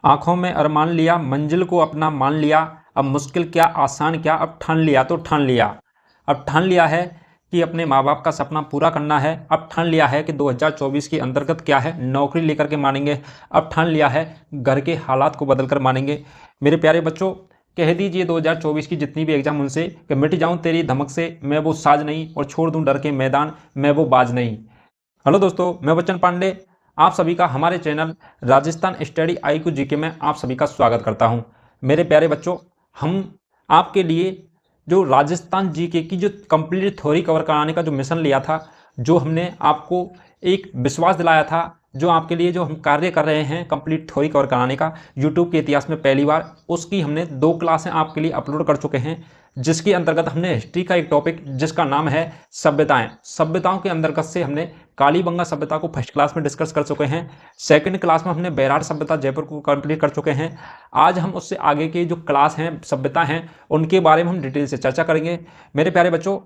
आंखों में अरमान लिया, मंजिल को अपना मान लिया, अब मुश्किल क्या आसान क्या, अब ठान लिया तो ठान लिया। अब ठान लिया है कि अपने माँ बाप का सपना पूरा करना है। अब ठान लिया है कि 2024 के अंतर्गत क्या है, नौकरी लेकर के मानेंगे। अब ठान लिया है घर के हालात को बदल कर मानेंगे। मेरे प्यारे बच्चों, कह दीजिए 2024 की जितनी भी एग्जाम उनसे कि मिट जाऊं तेरी धमक से, मैं वो साज नहीं, और छोड़ दूं डर के मैदान, मैं वो बाज नहीं। हेलो दोस्तों, मैं बच्चन पांडे आप सभी का हमारे channel Rajasthan study IQ GK में आप सभी का स्वागत करता हूं। मेरे प्यारे बच्चों, हम आपके लिए जो राजस्थान GK की जो कंप्लीट थ्योरी कवर कराने का जो मिशन लिया था, जो हमने आपको एक विश्वास दिलाया था, जो आपके लिए जो हम कार्य कर रहे हैं कंप्लीट थ्योरी कवर कराने का यूट्यूब के इतिहास में पहली बार, उसकी हमने 2 क्लासें आपके लिए अपलोड कर चुके हैं। जिसके अंतर्गत हमने हिस्ट्री का एक टॉपिक जिसका नाम है सभ्यताएं, सभ्यताओं के अंतर्गत से हमने कालीबंगा सभ्यता को फर्स्ट क्लास में डिस्कस कर चुके हैं। सेकंड क्लास में हमने बैराट सभ्यता जयपुर को कंप्लीट कर चुके हैं। आज हम उससे आगे के जो क्लास हैं सभ्यता हैं उनके बारे में हम डिटेल से चर्चा करेंगे। मेरे प्यारे बच्चों,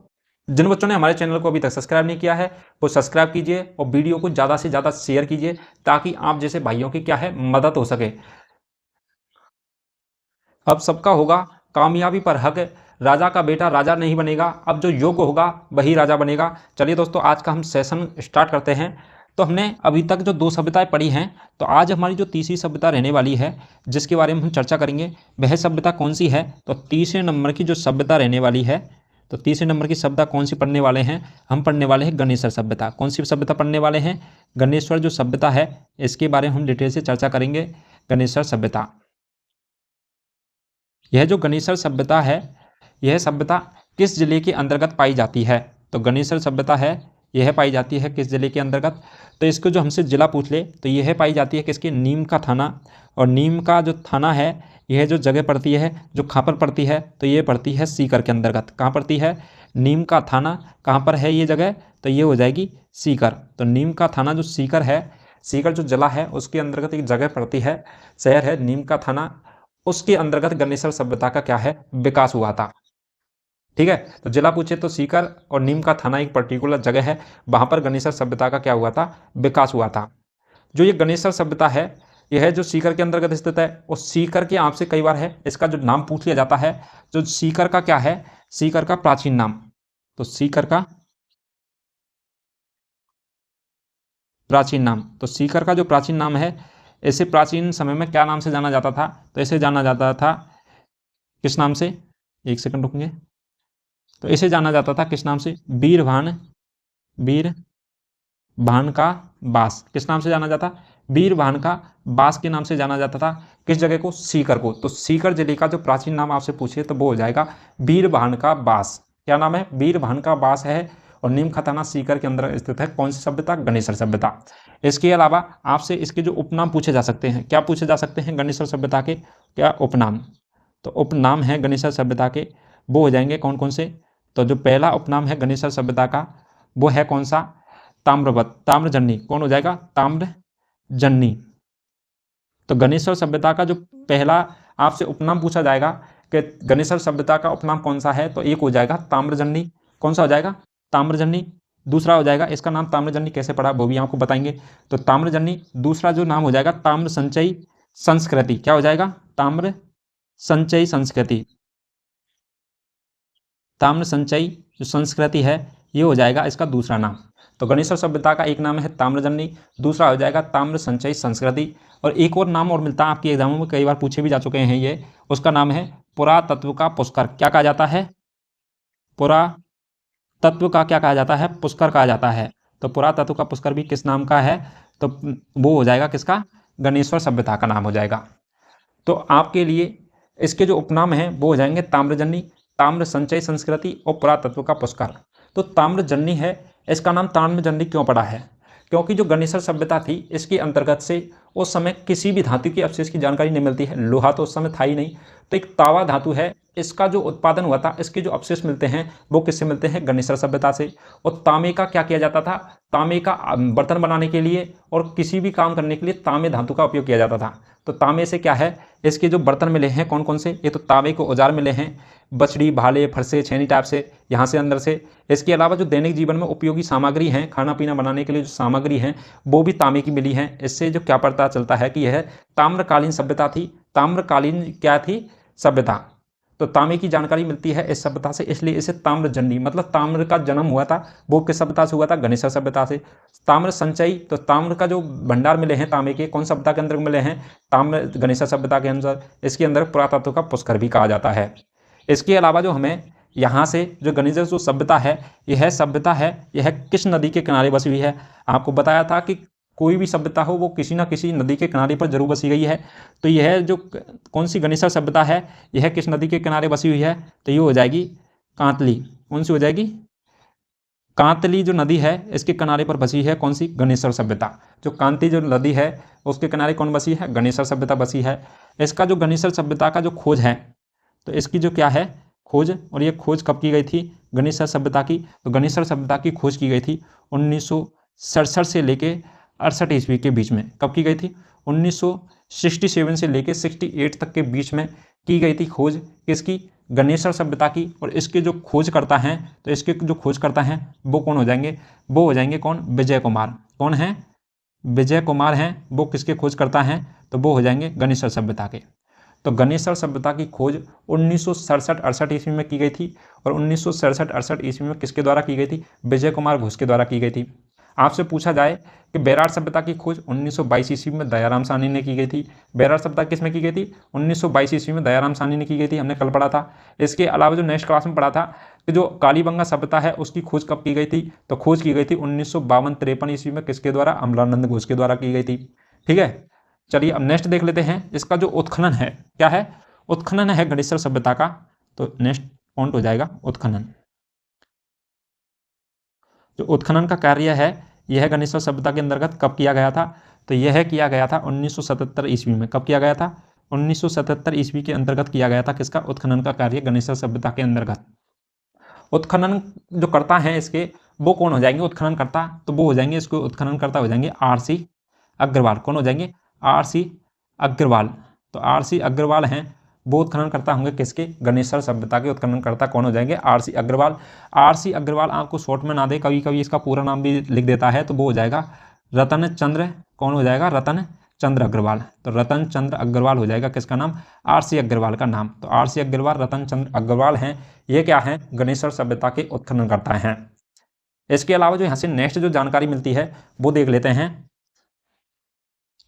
जिन बच्चों ने हमारे चैनल को अभी तक सब्सक्राइब नहीं किया है वो सब्सक्राइब कीजिए और वीडियो को ज़्यादा से ज़्यादा शेयर कीजिए ताकि आप जैसे भाइयों की क्या है मदद हो सके। अब सबका होगा कामयाबी पर हक, राजा का बेटा राजा नहीं बनेगा, अब जो योग्य होगा वही राजा बनेगा। चलिए दोस्तों, आज का हम सेशन स्टार्ट करते हैं। तो हमने अभी तक जो 2 सभ्यताएं पढ़ी हैं, तो आज हमारी जो तीसरी सभ्यता रहने वाली है जिसके बारे में हम चर्चा करेंगे, वह सभ्यता कौन सी है। तो तीसरे नंबर की जो सभ्यता रहने वाली है, तो तीसरे नंबर की सभ्यता कौन सी पढ़ने वाले हैं, हम पढ़ने वाले हैं गणेश्वर सभ्यता। कौन सी सभ्यता पढ़ने वाले हैं, गणेश्वर जो सभ्यता है, इसके बारे में हम डिटेल से चर्चा करेंगे। गणेश्वर सभ्यता, यह जो गणेश्वर सभ्यता है, यह सभ्यता किस जिले के अंतर्गत पाई जाती है। तो गणेश्वर सभ्यता है, यह पाई जाती है किस जिले के अंतर्गत। तो इसको जो हमसे जिला पूछ ले तो यह पाई जाती है किसके, नीम का थाना। और नीम का जो थाना है, यह जो जगह पड़ती है, जो कहाँ पर पड़ती है, तो ये पड़ती है सीकर के अंतर्गत। कहाँ पड़ती है, नीम का थाना कहाँ पर है ये जगह, तो ये हो जाएगी सीकर। तो नीम का थाना जो सीकर है, सीकर जो जिला है उसके अंतर्गत एक जगह पड़ती है, शहर है नीम का थाना, उसके अंतर्गत गणेश्वर सभ्यता का क्या है, विकास हुआ था। ठीक है, तो जिला पूछे तो सीकर और नीम का थाना एक पर्टिकुलर जगह है, वहां पर गणेश्वर सभ्यता का क्या हुआ था, विकास हुआ था। जो ये गणेश्वर सभ्यता है, यह जो सीकर के अंतर्गत स्थित है, और सीकर के आपसे कई बार है इसका जो नाम पूछ लिया जाता है, जो सीकर का क्या है, सीकर का प्राचीन नाम। तो सीकर का प्राचीन नाम, तो सीकर का जो प्राचीन नाम है, इसे प्राचीन समय में क्या नाम से जाना जाता था, तो इसे जाना जाता था किस नाम से, एक सेकंड रुकेंगे, तो इसे जाना जाता था किस नाम से, वीर भान का बास। किस नाम से जाना जाता, वीर भान का बास के नाम से जाना जाता था। किस जगह को, सीकर को। तो सीकर जिले का जो प्राचीन नाम आपसे पूछे तो वो हो जाएगा वीर भान का बास। क्या नाम है, वीर भान का बास है। और नीम का थाना सीकर के अंदर स्थित है। कौन सी सभ्यता, गणेश्वर सभ्यता। इसके अलावा आपसे इसके जो उपनाम पूछे जा सकते हैं, क्या पूछे जा सकते हैं गणेश्वर सभ्यता के, क्या उपनाम। तो उपनाम है गणेश्वर सभ्यता के, वो हो जाएंगे कौन कौन से। तो जो पहला उपनाम है गणेश्वर सभ्यता का वो है कौन सा, ताम्रवत, ताम्रजन्नी। कौन हो जाएगा, ताम्रजन्नी। तो गणेश्वर सभ्यता का जो पहला आपसे उपनाम पूछा जाएगा कि गणेश्वर सभ्यता का उपनाम कौन सा है, तो एक हो जाएगा ताम्रजन्नी। कौन सा हो जाएगा, ताम्रजन्नी। दूसरा हो जाएगा, इसका नाम ताम्रजन्नी कैसे पड़ा वो भी आपको बताएंगे। तो ताम्रजन्नी। दूसरा जो नाम हो जाएगा ताम्र संचयी संस्कृति। क्या हो जाएगा, ताम्र संचयी संस्कृति। ताम्र संचयी जो संस्कृति है ये हो जाएगा इसका दूसरा नाम। तो गणेश्वर सभ्यता का एक नाम है ताम्रजन्नी, दूसरा हो जाएगा ताम्र संचयी संस्कृति। और एक और नाम और मिलता है आपके एग्जामों में, कई बार पूछे भी जा चुके हैं ये, उसका नाम है पुरातत्व का पुष्कर। क्या कहा जाता है, पुरातत्व का क्या कहा जाता है, पुष्कर कहा जाता है। तो पुरातत्व का पुष्कर भी किस नाम का है, तो वो हो जाएगा किसका, गणेश्वर सभ्यता का नाम हो जाएगा। तो आपके लिए इसके जो उपनाम हैं वो हो जाएंगे ताम्रजन्नी, ताम्र संचय संस्कृति और पुरातत्व का पुष्कर। तो ताम्रजन्नी है, इसका नाम ताम्रजन्नी क्यों पड़ा है, क्योंकि जो गणेश्वर सभ्यता थी इसके अंतर्गत से उस समय किसी भी धातु के अवशेष की जानकारी नहीं मिलती है। लोहा तो उस समय था ही नहीं, तो एक तावा धातु है, इसका जो उत्पादन हुआ था, इसके जो अवशेष मिलते हैं वो किससे मिलते हैं? गणेशर सभ्यता से। और तांबे का क्या किया जाता था? तांबे का बर्तन बनाने के लिए और किसी भी काम करने के लिए तांबे धातु का उपयोग किया जाता था। तो तांबे से क्या है, इसके जो बर्तन मिले हैं कौन कौन से? ये तो तांबे के औजार मिले हैं, बछड़ी, भाले, फरसे, छेनी टाइप से, यहाँ से अंदर से। इसके अलावा जो दैनिक जीवन में उपयोगी सामग्री हैं, खाना पीना बनाने के लिए जो सामग्री हैं वो भी तांबे की मिली हैं। इससे जो क्या पता चलता है कि यह ताम्रकालीन सभ्यता थी। ताम्रकालीन क्या थी? सभ्यता। तो तांबे की जानकारी मिलती है इस सभ्यता से, इसलिए इसे ताम्रजन्य, मतलब ताम्र का जन्म हुआ था वो किस सभ्यता से हुआ था? गणेशर सभ्यता से। ताम्र संचयी, तो ताम्र का जो भंडार मिले हैं तांबे के, कौन सभ्यता के अंदर मिले हैं? ताम्र गणेशर सभ्यता के अंदर। इसके अंदर पुरातत्व का पुष्कर भी कहा जाता है। इसके अलावा जो हमें यहाँ से जो गणेशर जो सभ्यता है, यह किस नदी के किनारे बसी हुई है? आपको बताया था कि कोई भी सभ्यता हो वो किसी ना किसी नदी के किनारे पर जरूर बसी गई है। तो यह जो कौन सी गणेशर सभ्यता है, यह किस नदी के किनारे बसी हुई है? तो ये हो जाएगी कांतली। कौन सी हो जाएगी? कांतली जो नदी है इसके किनारे पर बसी है कौन सी? गणेशर सभ्यता। जो कांती जो नदी है उसके किनारे कौन बसी है? गणेशर सभ्यता बसी है। इसका जो गणेशर सभ्यता का जो खोज है, तो इसकी जो क्या है खोज, और ये खोज कब की गई थी? गणेशर सभ्यता की। तो गणेशर सभ्यता की खोज की गई थी 1967 से लेके 68 ईस्वी के बीच में। कब की गई थी? 1967 से लेके 68 तक के बीच में की गई थी खोज। किसकी? गणेशर सभ्यता की। और इसके जो खोजकर्ता हैं, तो इसके जो खोजकर्ता हैं वो कौन हो जाएंगे? वो हो जाएंगे कौन? विजय कुमार। कौन है? विजय कुमार हैं। वो किसके खोजकर्ता हैं? तो वो हो जाएंगे गणेशर सभ्यता के। तो गणेशर सभ्यता की खोज 1967-68 ईस्वी में की गई थी। और 1967-68 ईस्वी में किसके द्वारा की गई थी? विजय कुमार घोष के द्वारा की गई थी। आपसे पूछा जाए कि बेरार सभ्यता की खोज 1922 ईस्वी में दयाराम साहनी ने की गई थी। बेरार सभ्यता किस में की गई थी? 1922 ईस्वी में दयाराम साहनी ने की गई थी, हमने कल पढ़ा था। इसके अलावा जो नेक्स्ट क्लास में पढ़ा था कि जो कालीबंगा सभ्यता है उसकी खोज कब की गई थी? तो खोज की गई थी 1952-53 ईस्वी में। किसके द्वारा? अमलानंद घोष के द्वारा की गई थी। ठीक है, चलिए अब नेक्स्ट देख लेते हैं। इसका जो उत्खनन है, क्या है? उत्खनन है गणेशर सभ्यता का। तो नेक्स्ट पॉइंट हो जाएगा उत्खनन। जो उत्खनन का कार्य है यह गणेशर सभ्यता के अंतर्गत कब किया गया था? तो यह किया गया था 1977 ईस्वी में। कब किया गया था? 1977 ईस्वी के अंतर्गत किया गया था। किसका? उत्खनन का कार्य गणेशर सभ्यता के अंतर्गत। उत्खनन जो करता है इसके, वो कौन हो जाएंगे उत्खनन करता? तो वो हो जाएंगे, इसको उत्खनन करता हो जाएंगे आरसी अग्रवाल। कौन हो जाएंगे? आरसी अग्रवाल। तो आरसी अग्रवाल हैं, वो उत्खनन करता होंगे किसके? गणेशर सभ्यता के उत्खननकर्ता कौन हो जाएंगे? आरसी अग्रवाल। आरसी अग्रवाल आपको शॉर्ट में ना दे, कभी कभी इसका पूरा नाम भी लिख देता है, तो वो हो जाएगा रतन चंद्र। कौन हो जाएगा? रतन चंद्र अग्रवाल। तो रतन चंद्र अग्रवाल हो जाएगा किसका नाम? आरसी अग्रवाल का नाम। तो आरसी अग्रवाल, रतन चंद्र अग्रवाल हैं, ये क्या हैं? गणेशर सभ्यता के उत्खननकर्ता हैं। इसके अलावा जो यहाँ से नेक्स्ट जो जानकारी मिलती है वो देख लेते हैं।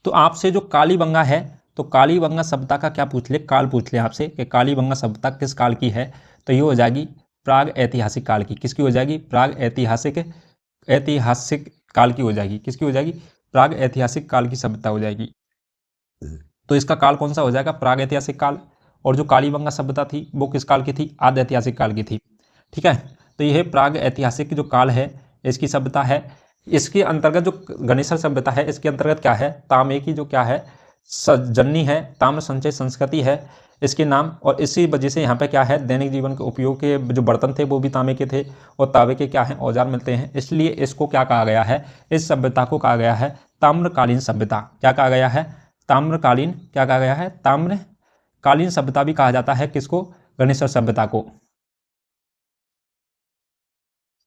तो आपसे जो कालीबंगा है, तो कालीबंगा सभ्यता का क्या पूछ ले? काल पूछ ले आपसे कि कालीबंगा सभ्यता किस काल की है? तो ये हो जाएगी प्राग ऐतिहासिक काल की। किसकी हो जाएगी? प्राग ऐतिहासिक काल की हो जाएगी। किसकी हो जाएगी? प्राग ऐतिहासिक काल की सभ्यता हो जाएगी। तो इसका काल कौन सा हो जाएगा? प्राग ऐतिहासिक काल। और जो कालीबंगा सभ्यता थी वो किस काल की थी? आदि ऐतिहासिक काल की थी। ठीक है, तो यह प्राग ऐतिहासिक जो काल है इसकी सभ्यता है। इसके अंतर्गत जो गणेशर सभ्यता है इसके अंतर्गत क्या है? तांबे की जो क्या है जननी है, ताम्र संचय संस्कृति है इसके नाम। और इसी वजह से यहाँ पे क्या है? दैनिक जीवन के उपयोग के जो बर्तन थे वो भी तांबे के थे, और तांबे के क्या है? औजार मिलते हैं। इसलिए इसको क्या कहा गया है? इस सभ्यता को कहा गया है ताम्रकालीन सभ्यता। क्या कहा गया है? ताम्रकालीन। क्या कहा गया है? ताम्रकालीन सभ्यता भी कहा जाता है। किसको? गणेशर सभ्यता को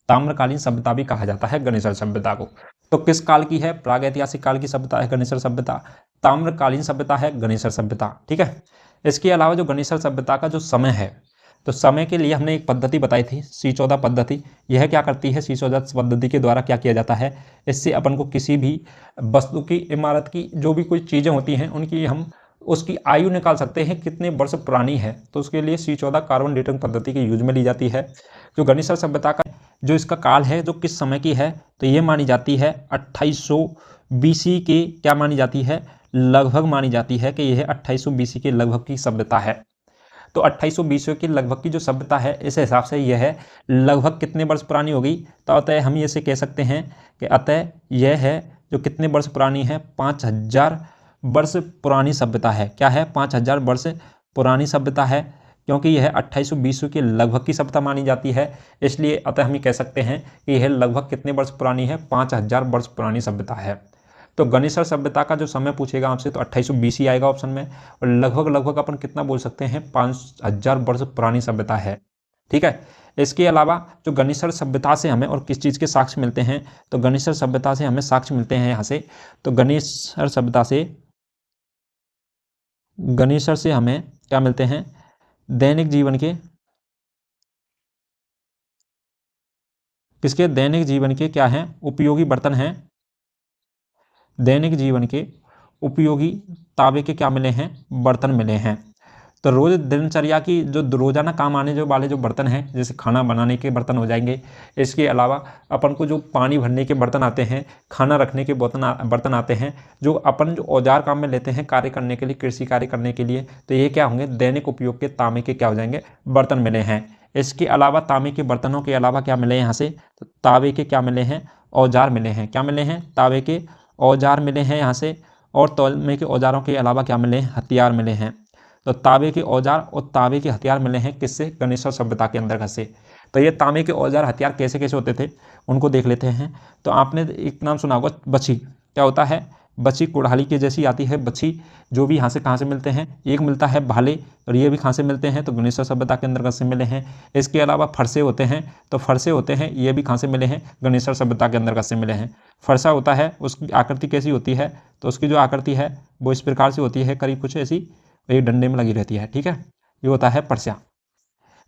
ताम्रकालीन सभ्यता भी कहा जाता है, गणेशर सभ्यता को। तो किस काल की है? प्राग ऐतिहासिक काल की सभ्यता है गणेशर सभ्यता। ताम्रकालीन सभ्यता है गणेशर सभ्यता। ठीक है, इसके अलावा जो गणेशर सभ्यता का जो समय है, तो समय के लिए हमने एक पद्धति बताई थी, C14 पद्धति। यह क्या करती है? C14 पद्धति के द्वारा क्या किया जाता है? इससे अपन को किसी भी वस्तु की, इमारत की, जो भी कोई चीज़ें होती हैं उनकी हम उसकी आयु निकाल सकते हैं कितने वर्ष पुरानी है। तो उसके लिए C14 कार्बन डेटिंग पद्धति के यूज में ली जाती है। जो गणेशर सभ्यता का जो इसका काल है, जो किस समय की है, तो ये मानी जाती है 2800 BC के, क्या मानी जाती है? लगभग मानी जाती है कि यह 2800 BC के लगभग की सभ्यता है। तो 2800 BC के लगभग की जो सभ्यता है, इस हिसाब से यह लगभग कितने वर्ष पुरानी होगी? तो अतः हम ये से कह सकते हैं कि अतः यह है जो कितने वर्ष पुरानी है? 5000 वर्ष पुरानी सभ्यता है। क्या है? 5000 वर्ष पुरानी सभ्यता है। क्योंकि यह 2800 के लगभग की सभ्यता मानी जाती है, इसलिए अतः हम ये कह सकते हैं कि यह लगभग कितने वर्ष पुरानी है, 5000 वर्ष पुरानी सभ्यता है। तो गणेशर सभ्यता का जो समय पूछेगा आपसे तो 2820 ही आएगा ऑप्शन में, और लगभग अपन कितना बोल सकते हैं, 5000 वर्ष पुरानी सभ्यता है। ठीक है। इसके अलावा जो गणेशर सभ्यता से हमें और किस चीज़ के साक्ष्य मिलते हैं, तो गणेशर सभ्यता से हमें साक्ष्य मिलते हैं यहाँ से, तो गणेशर सभ्यता से, गणेशर से हमें क्या मिलते हैं, दैनिक जीवन के, किसके, दैनिक जीवन के क्या हैं, उपयोगी बर्तन हैं, दैनिक जीवन के उपयोगी तांबे के क्या मिले हैं, बर्तन मिले हैं। तो रोज दिनचर्या की जो रोजाना काम आने जो वाले जो बर्तन हैं, जैसे खाना बनाने के बर्तन हो जाएंगे, इसके अलावा अपन को जो पानी भरने के बर्तन आते हैं, खाना रखने के बर्तन आते हैं, जो अपन जो औजार काम में लेते हैं कार्य करने के लिए, कृषि कार्य करने के लिए, तो ये क्या होंगे, दैनिक उपयोग के तांबे के क्या हो जाएंगे, बर्तन मिले हैं। इसके अलावा तांबे के बर्तनों के अलावा क्या मिले यहाँ से, तो तांबे के क्या मिले हैं, औजार मिले हैं। क्या मिले हैं, तांबे के औजार मिले हैं यहाँ से, और तांबे के औजारों के अलावा क्या मिले हैं, हथियार मिले हैं। तो तांबे के औजार और तांबे के हथियार मिले हैं किससे, गणेशर सभ्यता के अंतर्गत से। तो ये तांबे के औजार हथियार कैसे कैसे होते थे उनको देख लेते हैं। तो आपने एक नाम सुना होगा बची, क्या होता है, बची कुड़ाली के जैसी आती है बची, जो भी यहाँ से कहाँ से मिलते हैं, एक मिलता है भाले, और ये भी कहाँ से मिलते हैं, तो गणेशर सभ्यता के अंतर्गत से मिले हैं। इसके अलावा फरसे होते हैं, तो फरसे होते हैं, ये भी कहाँ से मिले हैं, गणेशर सभ्यता के अंतर्गत से मिले हैं। फरसा होता है, उसकी आकृति कैसी होती है, तो उसकी जो आकृति है वो इस प्रकार से होती है, करीब कुछ ऐसी, एक डंडे में लगी रहती है। ठीक है, ये होता है फरसा।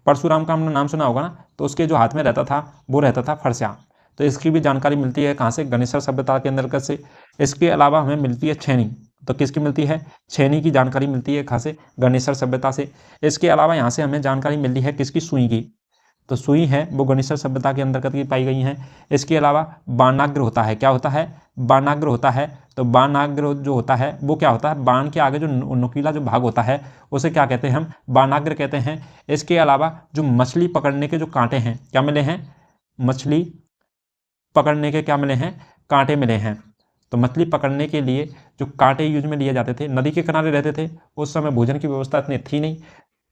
परशुराम का हमने नाम सुना होगा ना, तो उसके जो हाथ में रहता था वो रहता था फरसा। तो इसकी भी जानकारी मिलती है कहाँ से, गणेशर सभ्यता के अंतर्गत से। इसके अलावा हमें मिलती है छेनी, तो किसकी मिलती है, छेनी की जानकारी मिलती है कहाँ से, गणेशर सभ्यता से। इसके अलावा यहाँ से हमें जानकारी मिली है किसकी, सुई की, तो सुई है वो गणेशर सभ्यता के अंतर्गत की पाई गई हैं। इसके अलावा बाणाग्र होता है, क्या होता है, बाणाग्र होता है। तो बाणाग्र जो होता है वो क्या होता है, बाण के आगे जो नुकीला जो भाग होता है उसे क्या कहते हैं, हम बाणाग्र कहते हैं। इसके अलावा जो मछली पकड़ने के जो कांटे हैं, क्या मिले हैं, मछली पकड़ने के क्या मिले हैं, कांटे मिले हैं। तो मछली पकड़ने के लिए जो कांटे यूज में लिए जाते थे, नदी के किनारे रहते थे, उस समय भोजन की व्यवस्था इतनी थी नहीं,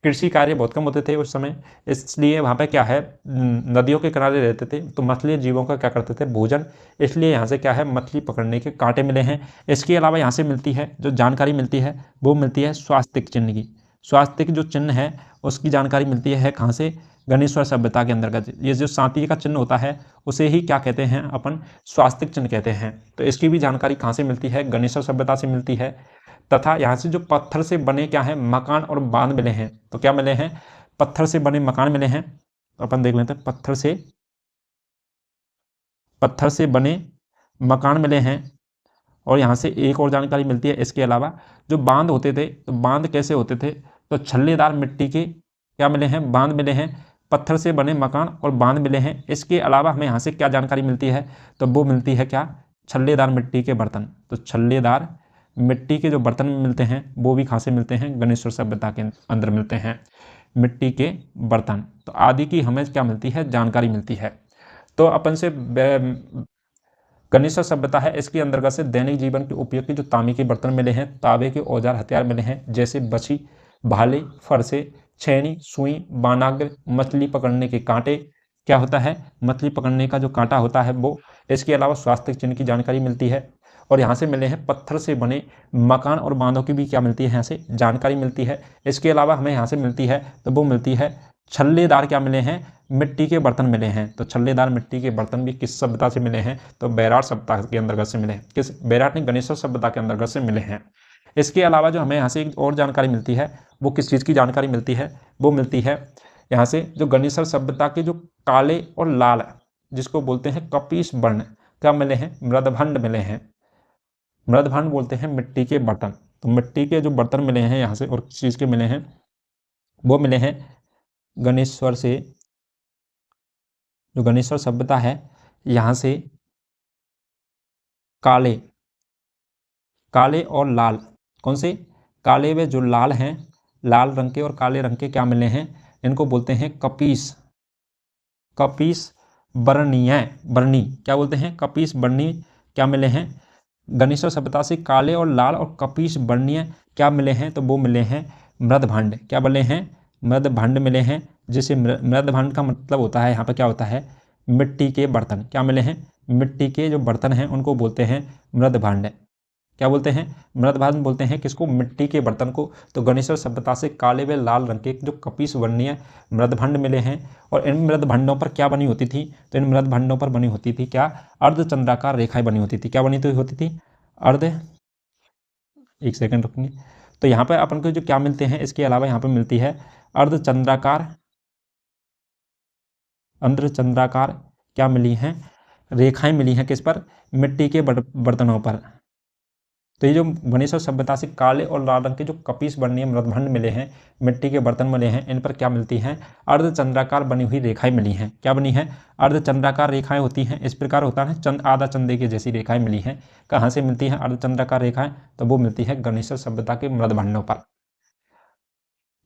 कृषि कार्य बहुत कम होते थे उस समय, इसलिए वहाँ पे क्या है, नदियों के किनारे रहते थे, तो मछली जीवों का क्या करते थे, भोजन, इसलिए यहाँ से क्या है, मछली पकड़ने के कांटे मिले हैं। इसके अलावा यहाँ से मिलती है जो जानकारी मिलती है वो मिलती है स्वास्तिक चिन्ह की। स्वास्तिक जो चिन्ह है उसकी जानकारी मिलती है कहाँ से, गणेशर सभ्यता के अंतर्गत। ये जो सांती का चिन्ह होता है उसे ही क्या कहते हैं अपन, स्वास्तिक चिन्ह कहते हैं। तो इसकी भी जानकारी कहाँ से मिलती है, गणेशर सभ्यता से मिलती है। तथा यहाँ से जो पत्थर से बने क्या है, मकान और बांध मिले हैं, तो क्या मिले हैं, पत्थर से बने मकान मिले हैं। तो अपन देख लेते हैं, पत्थर से बने मकान मिले हैं। और यहाँ से एक और जानकारी मिलती है, इसके अलावा जो बांध होते थे, तो बांध कैसे होते थे, तो छल्लेदार मिट्टी के क्या मिले हैं, बांध मिले हैं। पत्थर से बने मकान और बांध मिले हैं। इसके अलावा हमें यहाँ से क्या जानकारी मिलती है, तो वो मिलती है क्या, छल्लेदार मिट्टी के बर्तन। तो छल्लेदार मिट्टी के जो बर्तन मिलते हैं वो भी कहाँ से मिलते हैं, गणेशर सभ्यता के अंदर मिलते हैं मिट्टी के बर्तन। तो आदि की हमें क्या मिलती है, जानकारी मिलती है। तो अपन से गणेशर सभ्यता है, इसके अंतर्गत से दैनिक जीवन के उपयोग के जो तांबे के बर्तन मिले हैं, तांबे के औजार हथियार मिले हैं, जैसे बची, भाले, फरसे, छेनी, सुई, बाणाग्र, मछली पकड़ने के कांटे, क्या होता है, मछली पकड़ने का जो कांटा होता है वो। इसके अलावा स्वास्तिक चिन्ह की जानकारी मिलती है। और यहाँ से मिले हैं पत्थर से बने मकान और बांधों की भी क्या मिलती है, यहाँ से जानकारी मिलती है। इसके अलावा हमें यहाँ से मिलती है, तो वो मिलती है छल्लेदार क्या मिले हैं, मिट्टी के बर्तन मिले हैं। तो छल्लेदार मिट्टी के बर्तन भी किस सभ्यता से मिले हैं, तो बैराट सभ्यता के अंतर्गत से मिले हैं। किस, बैराट ने गणेशर सभ्यता के अंतर्गत से मिले हैं। इसके अलावा जो हमें यहाँ से एक और जानकारी मिलती है वो किस चीज़ की जानकारी मिलती है, वो मिलती है यहाँ से जो गणेशर सभ्यता के जो काले और लाल, जिसको बोलते हैं कपीस वर्ण, क्या मिले हैं, मृदभंड मिले हैं। मृदभंड बोलते हैं मिट्टी के बर्तन। तो मिट्टी के जो बर्तन मिले हैं यहाँ से, और किस चीज़ के मिले हैं, वो मिले हैं गणेशर से, जो गणेशर सभ्यता है यहाँ से काले और लाल, कौन से, काले व जो लाल हैं, लाल रंग के और काले रंग के क्या मिले हैं, इनको बोलते हैं कपीस वर्णी, क्या बोलते हैं, कपीस वर्णी क्या मिले हैं, गणेशर सभ्यता से काले और लाल और कपीस वर्णीय क्या मिले हैं, तो वो मिले हैं मृदभंड। क्या मिले हैं, मृदभांड मिले हैं, जिसे मृदभांड का मतलब होता है यहाँ पर क्या होता है, मिट्टी के बर्तन। क्या मिले हैं, मिट्टी के जो बर्तन हैं उनको बोलते हैं मृदभांड। क्या बोलते हैं, मृदभांड बोलते हैं किसको, मिट्टी के बर्तन को। तो गणेशर सभ्यता से काले व लाल रंग के जो कपीस वर्णीय मृदभांड मिले हैं। और इन मृदभांडों पर क्या बनी होती थी, तो इन मृदभांडों पर बनी होती थी क्या, अर्धचंद्राकार रेखाएं बनी होती थी। क्या बनी होती थी, एक सेकंड रुकनी। तो यहाँ पर अपन को जो क्या मिलते हैं, इसके अलावा यहाँ पर मिलती है अर्धचंद्राकार क्या मिली हैं, रेखाएं मिली हैं किस पर, मिट्टी के बर्तनों पर। तो ये जो गणेशर सभ्यता से काले और लाल रंग के जो कपीस वर्णीय मृदभांड मिले हैं, मिट्टी के बर्तन मिले हैं, इन पर क्या मिलती हैं, अर्धचंद्राकार बनी हुई रेखाएं मिली हैं। क्या बनी हैं, अर्धचंद्राकार रेखाएं होती हैं। इस प्रकार होता है चंद आधा चंदे की जैसी रेखाएं मिली हैं। कहाँ से मिलती हैं अर्धचंद्राकार रेखाएं, तो वो मिलती है गणेशर सभ्यता के मृदभांडों पर।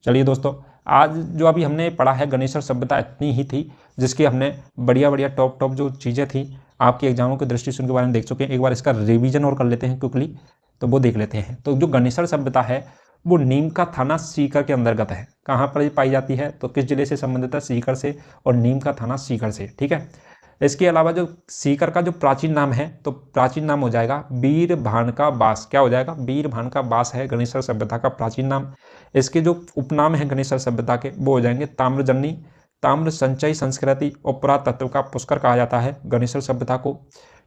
चलिए दोस्तों, आज जो अभी हमने पढ़ा है गणेशर सभ्यता इतनी ही थी, जिसकी हमने बढ़िया बढ़िया टॉप जो चीज़ें थी आपके एग्जामों की दृष्टि से उनके बारे में देख चुके हैं। एक बार इसका रिवीजन और कर लेते हैं क्विकली, तो वो देख लेते हैं। तो जो गणेशर सभ्यता है वो नीम का थाना सीकर के अंतर्गत है। कहाँ पर पाई जाती है, तो किस जिले से संबंधित है, सीकर से, और नीम का थाना सीकर से। ठीक है, इसके अलावा जो सीकर का जो प्राचीन नाम है, तो प्राचीन नाम हो जाएगा वीरभान का बास। क्या हो जाएगा, वीरभान का बास है गणेशर सभ्यता का प्राचीन नाम। इसके जो उपनाम है गणेशर सभ्यता के, वो हो जाएंगे ताम्रजन्नी, ताम्र संचयी संस्कृति और पुरातत्व का पुष्कर कहा जाता है गणेशर सभ्यता को।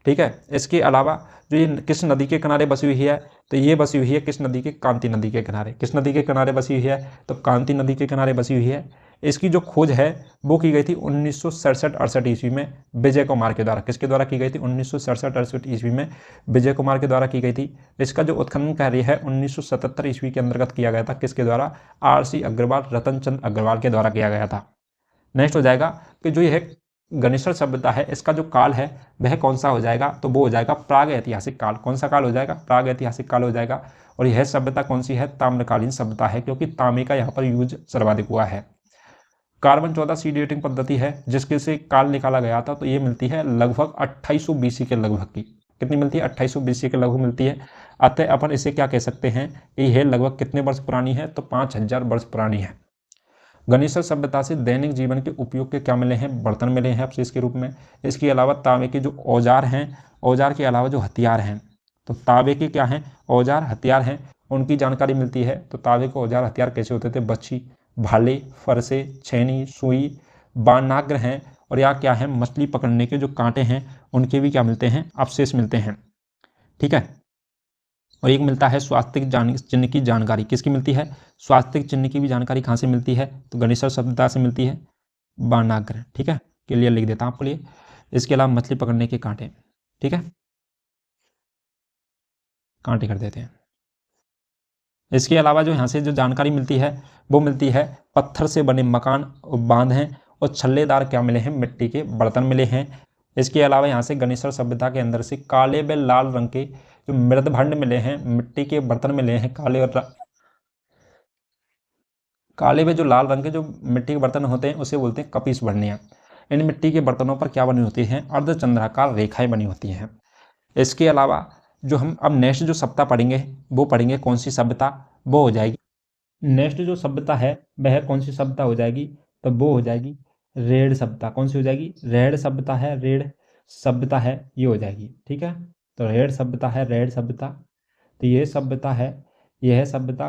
ठीक है, इसके अलावा जो ये किस नदी के किनारे बसी हुई है, तो ये बसी हुई है किस नदी के, कांती नदी के किनारे। किस नदी के किनारे बसी हुई है, तो कांती नदी के किनारे बसी हुई है। इसकी जो खोज है वो की गई थी 1967-68 ईस्वी में विजय कुमार के द्वारा। किसके द्वारा की गई थी, 1967-68 ईस्वी में विजय कुमार के द्वारा की गई थी। इसका जो उत्खनन कार्य है 1977 ईस्वी के अंतर्गत किया गया था। किसके द्वारा, RC अग्रवाल, रतन चंद अग्रवाल के द्वारा किया गया था। नेक्स्ट हो जाएगा कि जो यह गणेशर सभ्यता है, इसका जो काल है वह कौन सा हो जाएगा, तो वो हो जाएगा प्राग ऐतिहासिक काल। कौन सा काल हो जाएगा, प्राग ऐतिहासिक काल हो जाएगा। और यह सभ्यता कौन सी है, ताम्रकालीन सभ्यता है, क्योंकि तांबे का यहाँ पर यूज सर्वाधिक हुआ है। कार्बन 14 सी डेटिंग पद्धति है जिसके से काल निकाला गया था, तो ये मिलती है लगभग 2800 BC के लगभग की। कितनी मिलती है, 2800 BC के लगभग मिलती है। अतः अपन इसे क्या कह सकते हैं कि यह लगभग कितने वर्ष पुरानी है, तो 5000 वर्ष पुरानी है। गणेशर सभ्यता से दैनिक जीवन के उपयोग के क्या मिले हैं, बर्तन मिले हैं अवशेष के रूप में। इसके अलावा तांबे के जो औजार हैं, औजार के अलावा जो हथियार हैं, तो तांबे के क्या हैं, औजार हथियार हैं, उनकी जानकारी मिलती है। तो तांबे के औजार हथियार कैसे होते थे, बच्ची, भाले, फरसे, छेनी, सुई, बाणाग्र हैं, और या क्या है, मछली पकड़ने के जो कांटे हैं उनके भी क्या मिलते हैं, अवशेष मिलते हैं। ठीक है, और एक मिलता है स्वास्तिक चिन्ह की जानकारी। किसकी मिलती है, स्वास्तिक चिन्ह की भी जानकारी कहाँ से मिलती है, तो गणेशर सभ्यता से मिलती है, बाणाग्र। ठीक है, क्लियर लिख देता हूँ आपके लिए। इसके अलावा मछली पकड़ने के कांटे, ठीक है, कांटे कर देते हैं। इसके अलावा जो यहाँ से जो जानकारी मिलती है वो मिलती है पत्थर से बने मकान और बांध हैं, और छल्लेदार क्या मिले हैं, मिट्टी के बर्तन मिले हैं। इसके अलावा यहाँ से गणेशर सभ्यता के अंदर से काले व लाल रंग के जो मृदभांड मिले हैं, मिट्टी के बर्तन मिले हैं, काले व जो लाल रंग के जो मिट्टी के बर्तन होते हैं उसे बोलते हैं कपीस वर्णीय। इन मिट्टी के बर्तनों पर क्या बनी होती हैं, अर्धचंद्राकार रेखाएं बनी होती हैं। इसके अलावा जो हम अब नेक्स्ट जो सभ्यता पढ़ेंगे वो पढ़ेंगे कौन सी सभ्यता, वो हो जाएगी, नेक्स्ट जो सभ्यता है वह कौन सी सभ्यता हो जाएगी, तो वो हो जाएगी रेड़ सभ्यता। कौन सी हो जाएगी, रेड़ सभ्यता है, रेड़ सभ्यता है, ये हो जाएगी। ठीक है, तो रेड़ सभ्यता है, रेड़ सभ्यता। तो ये सभ्यता है, यह सभ्यता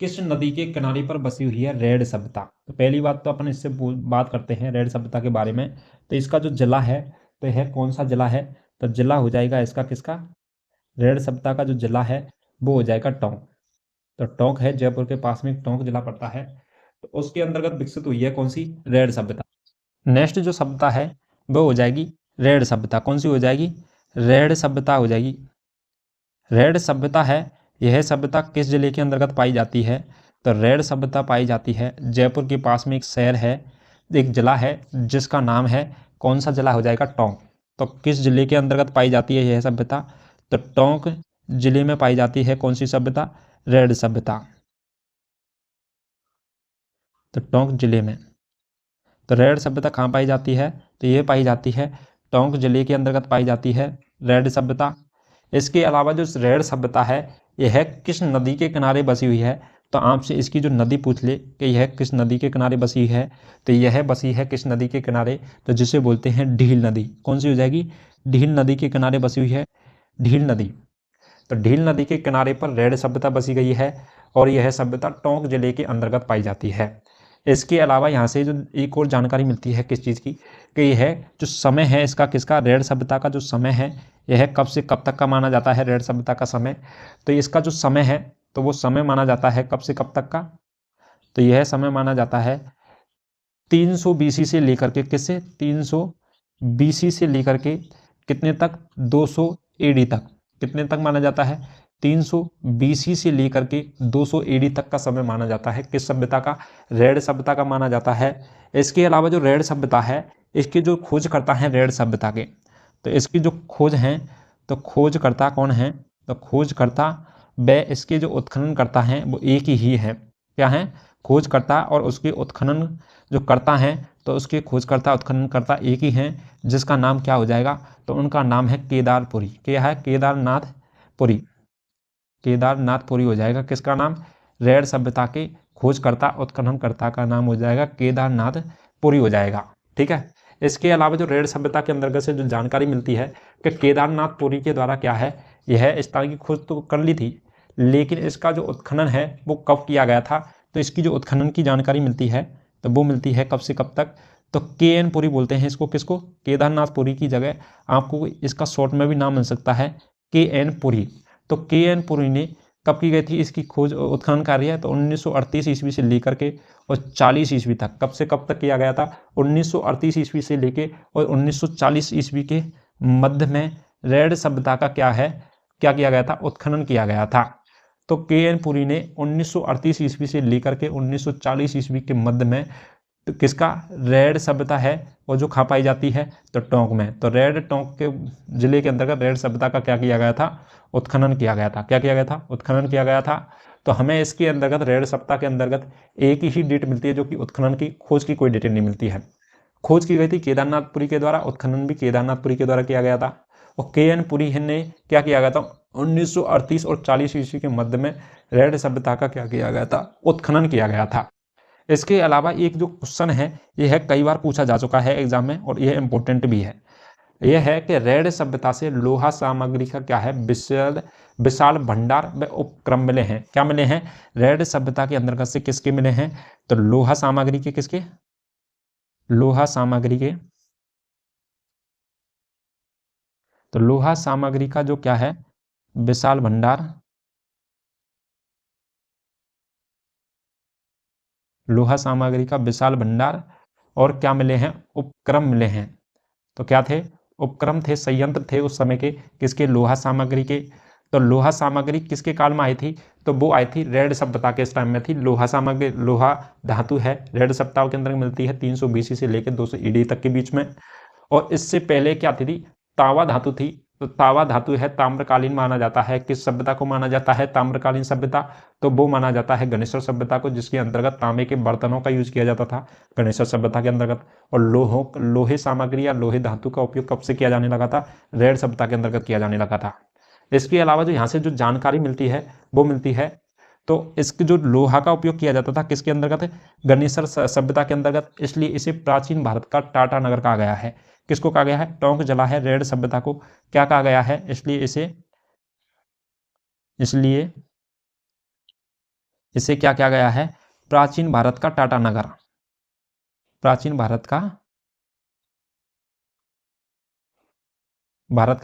किस नदी के किनारे पर बसी हुई है, रेड़ सभ्यता। तो पहली बात तो अपन इससे बात करते हैं रेड़ सभ्यता के बारे में। तो इसका जो जिला है, तो यह कौन सा जिला है, तो जिला हो जाएगा इसका किसका, रेड़ सभ्यता का जो जिला है वो हो जाएगा टोंक। तो टोंक है, जयपुर के पास में टोंक जिला पड़ता है, तो उसके अंतर्गत विकसित हुई है कौन सी, रेड़ सभ्यता। नेक्स्ट जो सभ्यता है वो हो जाएगी रेड़ सभ्यता। कौन सी हो जाएगी, रेड़ सभ्यता हो जाएगी। रेड़ सभ्यता है, यह सभ्यता किस जिले के अंतर्गत पाई जाती है, तो रेड़ सभ्यता पाई जाती है जयपुर के पास में एक शहर है, एक जिला है जिसका नाम है, कौन सा जिला हो जाएगा, टोंक। तो किस जिले के अंतर्गत पाई जाती है यह सभ्यता, तो टोंक जिले में पाई जाती है कौन सी सभ्यता, रेड़ सभ्यता। तो टोंक जिले में, तो रेड़ सभ्यता कहाँ पाई जाती है, तो ये पाई जाती है टोंक जिले के अंतर्गत पाई जाती है रेड़ सभ्यता। इसके अलावा जो रेड़ सभ्यता है यह किस नदी के किनारे बसी हुई है, तो आपसे इसकी जो नदी पूछ ले कि यह किस नदी के किनारे बसी है, तो यह बसी है किस नदी के किनारे, तो जिसे बोलते हैं ढील नदी। कौन सी हो जाएगी? ढील नदी के किनारे बसी हुई है ढील नदी। तो ढील नदी के किनारे पर रेड सभ्यता बसी गई है और यह सभ्यता टोंक जिले के अंतर्गत पाई जाती है। इसके अलावा यहाँ से जो एक और जानकारी मिलती है किस चीज़ की, कि यह जो समय है इसका, किसका? रेड सभ्यता का जो समय है यह कब से कब तक का माना जाता है? रेड सभ्यता का समय, तो इसका जो समय है तो वो समय माना जाता है कब से कब तक का? तो यह समय माना जाता है 300 बीसी से लेकर के, किससे? 300 बीसी से लेकर के कितने तक? 200 एडी तक। कितने तक माना जाता है? 300 बीसी से लेकर के 200 एडी तक का समय माना जाता है। किस सभ्यता का? रेड सभ्यता का माना जाता है। इसके अलावा जो रेड सभ्यता है इसके जो खोजकर्ता हैं रेड सभ्यता के, तो इसकी जो खोज हैं, तो खोजकर्ता कौन है? तो खोजकर्ता व इसके जो उत्खनन करता हैं वो एक ही है। क्या है? खोजकर्ता और उसके उत्खनन जो करता हैं, तो उसके खोजकर्ता उत्खननकर्ता एक ही हैं, जिसका नाम क्या हो जाएगा? तो उनका नाम है केदारपुरी। क्या है? केदारनाथपुरी। केदारनाथपुरी हो जाएगा किसका नाम? रेड सभ्यता के खोजकर्ता उत्खननकर्ता का नाम हो जाएगा केदारनाथपुरी हो जाएगा। ठीक है। इसके अलावा जो रेड सभ्यता के अंतर्गत से जो जानकारी मिलती है कि केदारनाथपुरी के द्वारा क्या है, यह इस तरह की खोज तो कर ली थी, लेकिन इसका जो उत्खनन है वो कब किया गया था? तो इसकी जो उत्खनन की जानकारी मिलती है तो वो मिलती है कब से कब तक? तो KN पुरी बोलते हैं इसको। किसको? केदारनाथपुरी की जगह आपको इसका शॉर्ट में भी नाम मिल सकता है KN पुरी। तो KN पुरी ने कब की गई थी इसकी खोज उत्खनन कार्य? तो 1938 ईस्वी से लेकर के और 40 ईस्वी तक। कब से कब तक किया गया था? 1938 ईस्वी से लेके और 1940 ईस्वी के मध्य में रेड सभ्यता का क्या है, क्या किया गया था? उत्खनन किया गया था। तो KN पुरी ने 1938 ईस्वी से लेकर के 1940 ईस्वी के मध्य में तो किसका? रेड सभ्यता है और जो कहाँ पाई जाती है? तो टोंक में। तो रेड टोंक के जिले के अंतर्गत रेड सभ्यता का क्या किया गया था? उत्खनन किया गया था। क्या किया गया था? उत्खनन किया गया था। तो हमें इसके अंतर्गत रेड सभ्यता के अंतर्गत एक ही डेट मिलती है, जो कि उत्खनन की, खोज की कोई डिटेल नहीं मिलती है। खोज की गई थी केदारनाथपुरी के द्वारा, उत्खनन भी केदारनाथपुरी के द्वारा किया गया था। और KN पुरी ने क्या किया गया था? 1938 और 40 ईस्वी के मध्य में रेड सभ्यता का क्या किया गया था? उत्खनन किया गया था। इसके अलावा एक जो क्वेश्चन है यह है, कई बार पूछा जा चुका है एग्जाम में और यह इंपॉर्टेंट भी है। यह है कि रेड सभ्यता से लोहा सामग्री का क्या है? विशाल भंडार व उपक्रम मिले हैं। क्या मिले हैं? रेड सभ्यता के अंतर्गत से किसके मिले हैं? तो लोहा सामग्री के, किसके? लोहा सामग्री के। तो लोहा सामग्री का जो क्या है? विशाल भंडार, लोहा सामग्री का विशाल भंडार, और क्या मिले हैं? उपक्रम मिले हैं। तो क्या थे? उपक्रम थे, संयंत्र थे उस समय के, किसके? लोहा सामग्री के। तो लोहा सामग्री किसके काल में आई थी? तो वो आई थी रेड सभ्यता के इस टाइम में थी। लोहा सामग्री, लोहा धातु है, रेड सभ्यता के अंदर मिलती है 300 BC से लेकर 200 AD तक के बीच में। और इससे पहले क्या थी? तांबा धातु थी। तो तांबा धातु है, ताम्रकालीन माना जाता है। किस सभ्यता को माना जाता है ताम्रकालीन सभ्यता? तो वो माना जाता है गणेशर सभ्यता को, जिसके अंतर्गत तांबे के बर्तनों का यूज किया जाता था गणेशर सभ्यता के अंतर्गत। और लोहे सामग्री या लोहे धातु का उपयोग कब से किया जाने लगा था? रेड सभ्यता के अंतर्गत किया जाने लगा था। इसके अलावा जो यहाँ से जो जानकारी मिलती है वो मिलती है, तो इसके जो लोहा का उपयोग किया जाता था किसके अंतर्गत? गणेशर सभ्यता के अंतर्गत। इसलिए इसे प्राचीन भारत का टाटा नगर कहा गया है। किसको कहा गया है? टोंक जिला है, रेड सभ्यता को क्या कहा गया है? इसलिए इसे क्या किया गया है? प्राचीन भारत का टाटा नगर। प्राचीन भारत का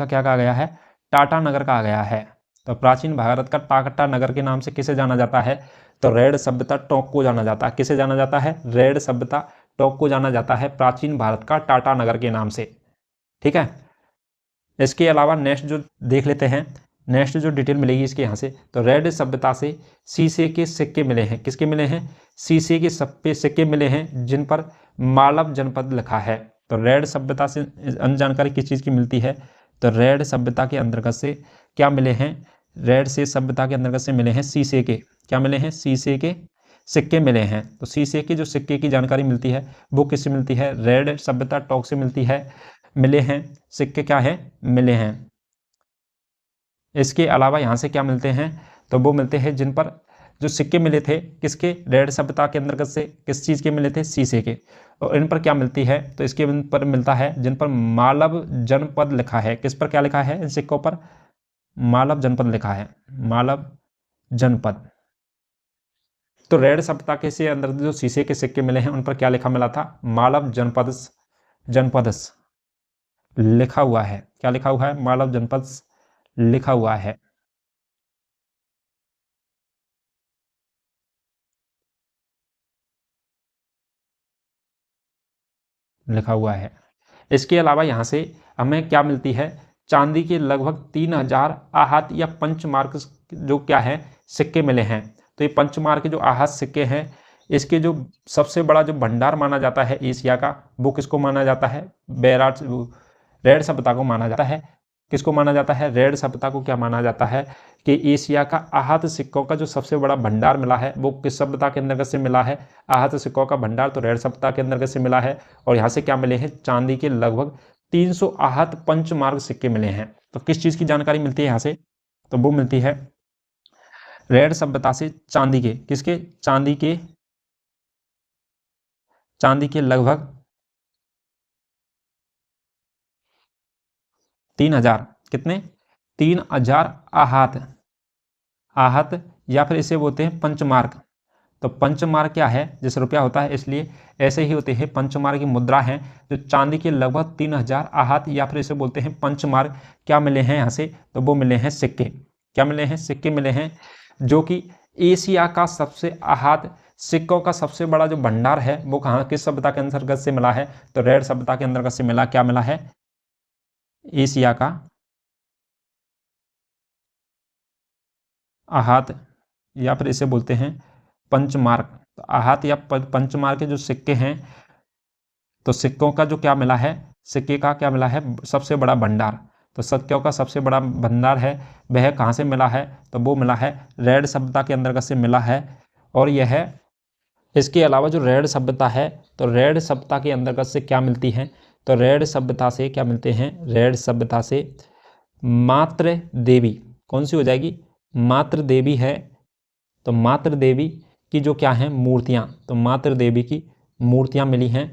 क्या कहा गया है? टाटा नगर कहा गया है। तो प्राचीन भारत का टाटा नगर के नाम से किसे जाना जाता है? तो रेड सभ्यता टोंक को जाना जाता है। किसे जाना जाता है? रेड सभ्यता टोंक को जाना जाता है प्राचीन भारत का टाटा नगर के नाम से। ठीक है। इसके अलावा नेक्स्ट जो देख लेते हैं, नेक्स्ट जो डिटेल मिलेगी इसके यहाँ से, तो रेड सभ्यता से शीशे के सिक्के मिले हैं। किसके मिले हैं? शीशे के सिक्के मिले हैं जिन पर मालव जनपद लिखा है। तो रेड सभ्यता से अन्य जानकारी किस चीज़ की मिलती है? तो रेड सभ्यता के अंतर्गत से क्या मिले हैं? रेड से सभ्यता के अंतर्गत से मिले हैं शीशे के, क्या मिले हैं? शीशे के सिक्के मिले हैं। तो शीशे के जो सिक्के की जानकारी मिलती है वो किससे मिलती है? रेड सभ्यता टोंक से मिलती है। मिले हैं सिक्के, क्या है? मिले हैं। इसके अलावा यहाँ से क्या मिलते हैं? तो वो मिलते हैं जिन पर जो सिक्के मिले थे किसके, रेड सभ्यता के अंतर्गत से, किस चीज़ के मिले थे, शीशे के। और इन पर क्या मिलती है, तो इसके पर मिलता है जिन पर मालव जनपद लिखा है। किस पर क्या लिखा है, इन सिक्कों पर मालव जनपद लिखा है, मालव जनपद। तो रेड सभ्यता के से अंदर जो शीशे के सिक्के मिले हैं उन पर क्या लिखा मिला था, मालव जनपदस, जनपदस लिखा हुआ है। क्या लिखा हुआ है, मालव जनपद लिखा हुआ है। लिखा हुआ है। इसके अलावा यहाँ से हमें क्या मिलती है, चांदी के लगभग 3000 आहत या पंचमार्क जो क्या है सिक्के मिले हैं। तो ये पंचमार्क जो आहत सिक्के हैं, इसके जो सबसे बड़ा जो भंडार माना जाता है एशिया का, वो किसको माना जाता है, बैराट रेड सभ्यता को माना जाता है। किसको माना जाता है, रेड सभ्यता को क्या माना जाता है कि एशिया का आहत सिक्कों का जो सबसे बड़ा भंडार मिला है वो किस सभ्यता के अंतर्गत से मिला है, आहत सिक्कों का भंडार तो रेड सभ्यता के अंतर्गत से मिला है। और यहाँ से क्या मिले हैं, चांदी के लगभग 300 आहत पंचमार्क सिक्के मिले हैं। तो किस चीज़ की जानकारी मिलती है यहाँ से, तो वो मिलती है रेड सभ्यता से चांदी के, किसके, चांदी के लगभग 3000, कितने, 3000 आहत या फिर इसे बोलते हैं पंचमार्क। तो पंचमार्क क्या है, जैसे रुपया होता है इसलिए ऐसे ही होते हैं पंचमार्क की मुद्रा है जो चांदी के लगभग 3000 आहत या फिर इसे बोलते हैं पंचमार्क क्या मिले हैं यहाँ से, तो वो मिले हैं सिक्के। क्या मिले हैं, सिक्के मिले हैं, जो कि एशिया का सबसे आहत सिक्कों का सबसे बड़ा जो भंडार है वो कहाँ, किस सभ्यता के अंतर्गत से मिला है, तो रेड सभ्यता के अंतर्गत से मिला। क्या मिला है, एशिया का आहत या फिर इसे बोलते हैं पंचमार्क। तो आहत या पंचमार्क के जो सिक्के हैं, तो सिक्कों का जो क्या मिला है, सिक्के का क्या मिला है, सबसे बड़ा भंडार। तो सिक्कों का सबसे बड़ा भंडार है वह कहाँ से मिला है, तो वो मिला है रेड सभ्यता के अंतर्गत से मिला है। और यह इसके अलावा जो रेड सभ्यता है, तो रेड सभ्यता के अंतर्गत से क्या मिलती है, तो रेड सभ्यता से क्या मिलते हैं, रेड सभ्यता से मातृ देवी, कौन सी हो जाएगी, मातृ देवी है। तो मातृ देवी की जो क्या है मूर्तियाँ, तो मातृ देवी की मूर्तियाँ मिली हैं,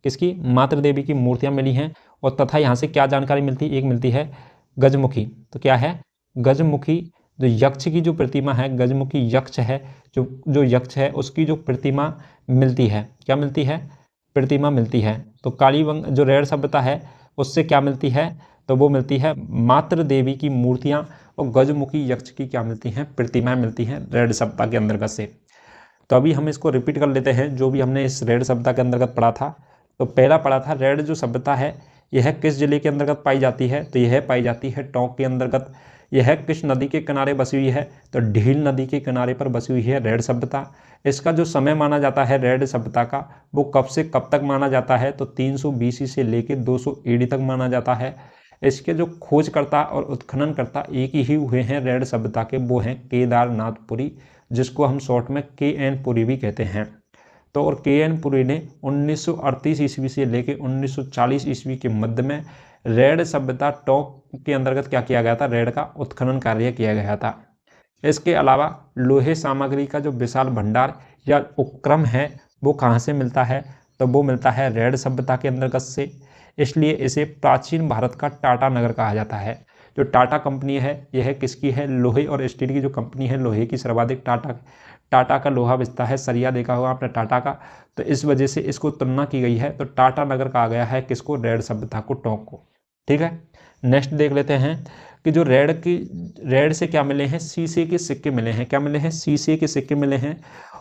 किसकी, मातृ देवी की मूर्तियाँ मिली हैं। और तथा यहाँ से क्या जानकारी मिलती है, एक मिलती है गजमुखी। तो क्या है, गजमुखी जो यक्ष की जो प्रतिमा है, गजमुखी यक्ष है, जो यक्ष है उसकी जो प्रतिमा मिलती है, क्या मिलती है, प्रतिमा मिलती है। तो कालीबंग जो रेड सभ्यता है उससे क्या मिलती है, तो वो मिलती है मातृ देवी की मूर्तियाँ और गजमुखी यक्ष की क्या मिलती हैं, प्रतिमाएं मिलती हैं रेड सभ्यता के अंतर्गत से। तो अभी हम इसको रिपीट कर लेते हैं जो भी हमने इस रेड सभ्यता के अंतर्गत पढ़ा था। तो पहला पढ़ा था, रेड जो सभ्यता है यह किस जिले के अंतर्गत पाई जाती है, तो यह पाई जाती है टोंक के अंतर्गत। यह किस नदी के किनारे बसी हुई है, तो ढील नदी के किनारे पर बसी हुई है रेड सभ्यता। इसका जो समय माना जाता है रेड सभ्यता का, वो कब से कब तक माना जाता है, तो 300 BC से लेकर 200 AD तक माना जाता है। इसके जो खोजकर्ता और उत्खननकर्ता एक ही हुए हैं रेड सभ्यता के, वो हैं केदारनाथपुरी, जिसको हम शॉर्ट में KN पुरी भी कहते हैं। तो और KN पुरी ने 1938 ईस्वी से लेकर 1940 ईस्वी के मध्य में रेड सभ्यता टोंक के अंतर्गत क्या किया गया था, रेड का उत्खनन कार्य किया गया था। इसके अलावा लोहे सामग्री का जो विशाल भंडार या उपक्रम है वो कहाँ से मिलता है, तो वो मिलता है रेड सभ्यता के अंतर्गत से। इसलिए इसे प्राचीन भारत का टाटा नगर कहा जाता है। जो टाटा कंपनी है यह किसकी है, लोहे और स्टील की जो कंपनी है, लोहे की सर्वाधिक टाटा का लोहा बिकता है, सरिया देखा होगा आपने टाटा का, तो इस वजह से इसको तुलना की गई है। तो टाटा नगर कहा गया है किसको, रेड सभ्यता को, टोंक को। ठीक है, नेक्स्ट देख लेते हैं कि जो रेड से क्या मिले हैं, शीशे के सिक्के मिले हैं। क्या मिले हैं, शीशे के सिक्के मिले हैं।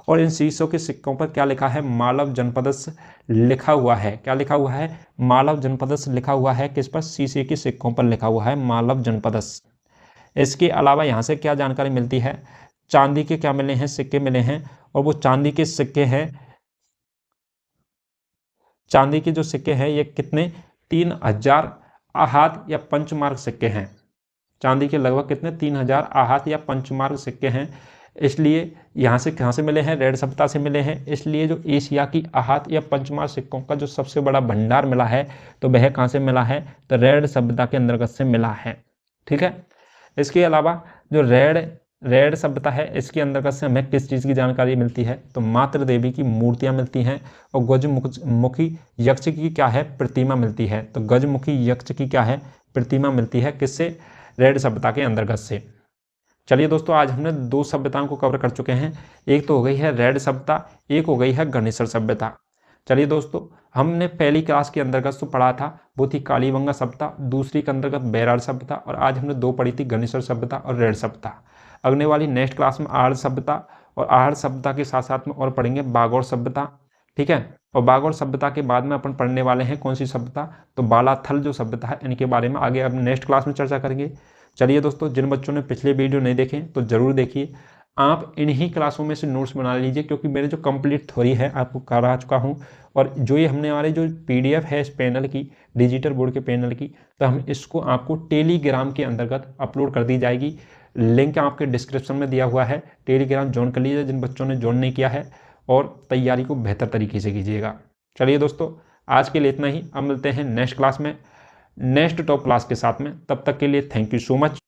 और इन शीशों के सिक्कों पर क्या लिखा है, मालव जनपदस लिखा हुआ है। क्या लिखा हुआ है, मालव जनपदस लिखा हुआ है। किस पर, शीशे के सिक्कों पर लिखा हुआ है मालव जनपदस। इसके अलावा यहाँ से क्या जानकारी मिलती है, चांदी के क्या मिले हैं, सिक्के मिले हैं। और वो चांदी के सिक्के हैं, चांदी के जो सिक्के हैं ये कितने, 3000 आहत या पंचमार्क सिक्के हैं। चांदी के लगभग कितने, 3000 आहत या पंचमार्क सिक्के हैं। इसलिए यहाँ से कहाँ से मिले हैं, रेड सभ्यता से मिले हैं। इसलिए जो एशिया की आहत या पंचमार्क सिक्कों का जो सबसे बड़ा भंडार मिला है, तो वह कहाँ से मिला है, तो रेड सभ्यता के अंतर्गत से मिला है। ठीक है, इसके अलावा जो रेड सभ्यता है, इसके अंतर्गत से हमें किस चीज़ की जानकारी मिलती है? तो मातृ देवी की मूर्तियाँ मिलती हैं और गजमुखी यक्ष की क्या है? प्रतिमा मिलती है। तो गजमुखी यक्ष की क्या है? प्रतिमा मिलती है। किससे? रेड सभ्यता के अंतर्गत से। चलिए दोस्तों, आज हमने 2 सभ्यताओं को कवर कर चुके हैं। एक तो हो गई है रेड सभ्यता, एक हो गई है गणेशर सभ्यता। चलिए दोस्तों, हमने पहली क्लास के अंतर्गत तो पढ़ा था वो थी कालीबंगा सभ्यता, दूसरी के अंतर्गत बेरार सभ्यता, और आज हमने 2 पढ़ी थी गणेशर सभ्यता और रेड सभ्यता। अगले वाली नेक्स्ट क्लास में आहड़ सभ्यता, और आहड़ सभ्यता के साथ साथ में और पढ़ेंगे बागौर सभ्यता। ठीक है, और बागौर सभ्यता के बाद में अपन पढ़ने वाले हैं कौन सी सभ्यता? तो बालाथल जो सभ्यता है, इनके बारे में आगे अब नेक्स्ट क्लास में चर्चा करेंगे। चलिए दोस्तों, जिन बच्चों ने पिछले वीडियो नहीं देखे तो ज़रूर देखिए। आप इन्हीं क्लासों में से नोट्स बना लीजिए, क्योंकि मैंने जो कंप्लीट थ्योरी है आपको करा चुका हूँ, और जो ये हमने हमारे जो PDF है इस पैनल की, डिजिटल बोर्ड के पैनल की, तो हम इसको आपको टेलीग्राम के अंतर्गत अपलोड कर दी जाएगी। लिंक आपके डिस्क्रिप्शन में दिया हुआ है, टेलीग्राम ज्वाइन कर लीजिए जिन बच्चों ने ज्वाइन नहीं किया है, और तैयारी को बेहतर तरीके से कीजिएगा। चलिए दोस्तों, आज के लिए इतना ही। अब मिलते हैं नेक्स्ट क्लास में, नेक्स्ट टॉप क्लास के साथ में। तब तक के लिए थैंक यू सो मच।